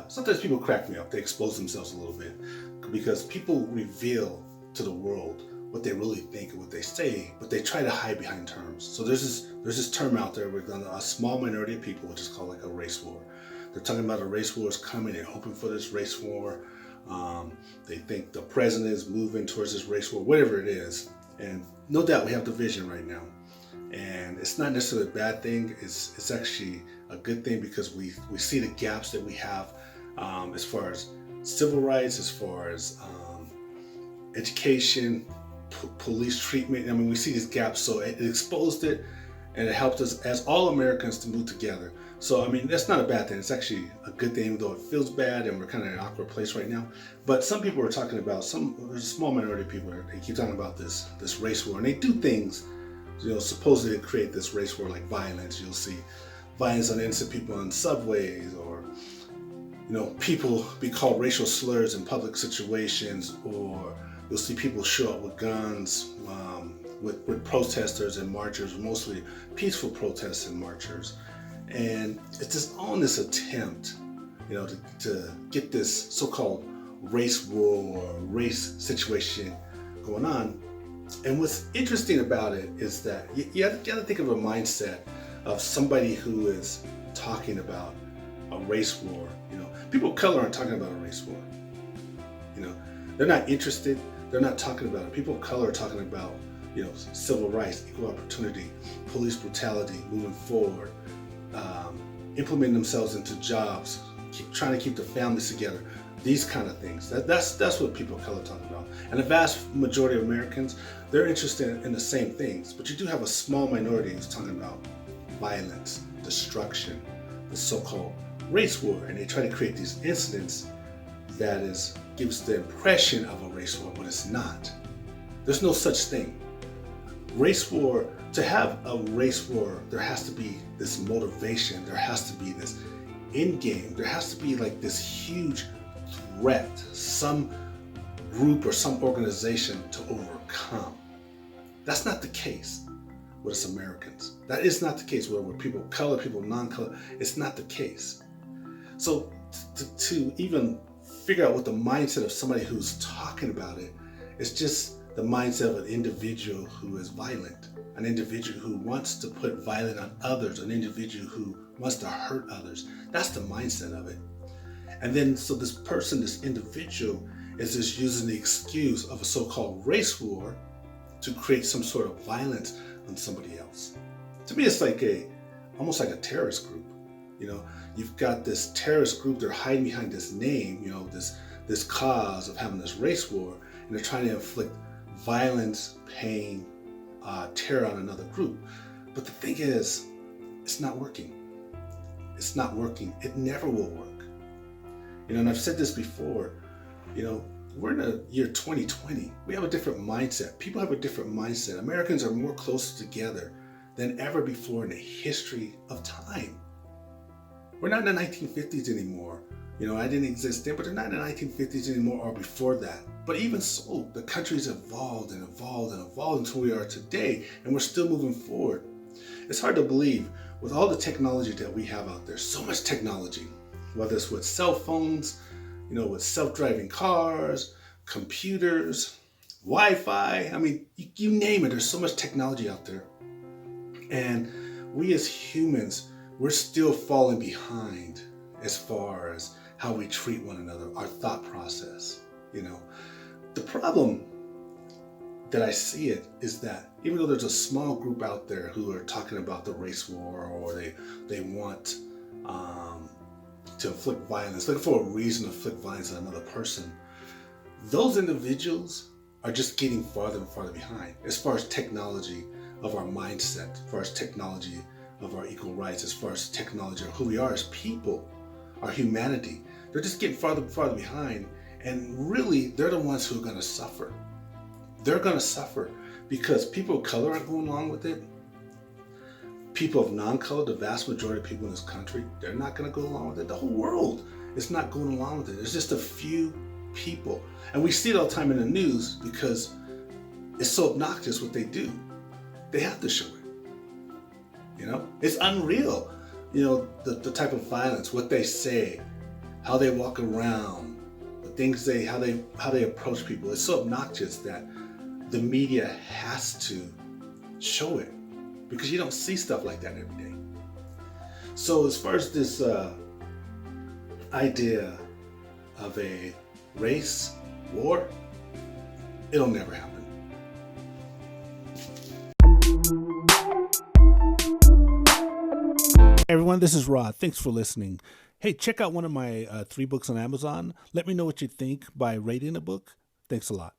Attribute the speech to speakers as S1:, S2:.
S1: sometimes people crack me up. They expose themselves a little bit because people reveal to the world what they really think and what they say, but they try to hide behind terms. So there's this term out there with a small minority of people, which is called like a race war. They're talking about a race war is coming. They're hoping for this race war. They think the president is moving towards this race war, whatever it is. And no doubt we have division right now. And it's not necessarily a bad thing. It's actually a good thing because we see the gaps that we have as far as civil rights, as far as education, police treatment. I mean, we see these gaps, so it exposed it, and it helped us as all Americans to move together. So, I mean, that's not a bad thing. It's actually a good thing, though it feels bad, and we're kind of in an awkward place right now. But some people are talking about there's a small minority of people. They keep talking about this race war, and they do things, supposedly to create this race war, like violence. You'll see violence on innocent people on subways, or people be called racial slurs in public situations, or you'll see people show up with guns, with protesters and marchers, mostly peaceful protests and marchers. And it's just all in this attempt, to get this so-called race war or race situation going on. And what's interesting about it is that you have to think of a mindset of somebody who is talking about a race war. People of color aren't talking about a race war. They're not interested. They're not talking about it. People of color are talking about, civil rights, equal opportunity, police brutality, moving forward, implementing themselves into jobs, trying to keep the families together. These kind of things. That's what people of color talk about. And the vast majority of Americans, they're interested in the same things. But you do have a small minority who's talking about violence, destruction, the so-called race war, and they try to create these incidents that gives the impression of a race war, but it's not. There's no such thing. Race war, to have a race war, there has to be this motivation, there has to be this end game, there has to be like this huge threat, some group or some organization to overcome. That's not the case with us Americans. That is not the case with people of color, people of non-color. It's not the case. So to even figure out what the mindset of somebody who's talking about it, it's just the mindset of an individual who is violent, an individual who wants to put violence on others, an individual who wants to hurt others. That's the mindset of it. And then so this person, this individual, is just using the excuse of a so-called race war to create some sort of violence on somebody else. To me, it's like almost like a terrorist group. You've got this terrorist group, they're hiding behind this name, this cause of having this race war, and they're trying to inflict violence, pain, terror on another group. But the thing is, it's not working. It's not working. It never will work. And I've said this before, we're in the year 2020. We have a different mindset. People have a different mindset. Americans are more closer together than ever before in the history of time. We're not in the 1950s anymore. I didn't exist then, but they're not in the 1950s anymore or before that. But even so, the country's evolved and evolved and evolved until we are today, and we're still moving forward. It's hard to believe with all the technology that we have out there, so much technology, whether it's with cell phones, with self-driving cars, computers, Wi-Fi. I mean, you name it, there's so much technology out there. And we as humans, we're still falling behind as far as how we treat one another, our thought process. The problem that I see it is that even though there's a small group out there who are talking about the race war, or they want to inflict violence, looking for a reason to inflict violence on another person, those individuals are just getting farther and farther behind as far as technology of our mindset, as far as technology of our equal rights, as far as technology of who we are as people, our humanity. They're just getting farther and farther behind, and really they're the ones who are going to suffer. They're going to suffer because people of color aren't going along with it. People of non-color, the vast majority of people in this country, they're not going to go along with it. The whole world is not going along with it. There's just a few people. And we see it all the time in the news because it's so obnoxious what they do. They have to show it. It's unreal, the type of violence, what they say. how they walk around, the things how they approach people. It's so obnoxious that the media has to show it because you don't see stuff like that every day. So as far as this idea of a race war, it'll never happen. Hey everyone, this is Rod. Thanks for listening. Hey, check out one of my 3 books on Amazon. Let me know what you think by rating the book. Thanks a lot.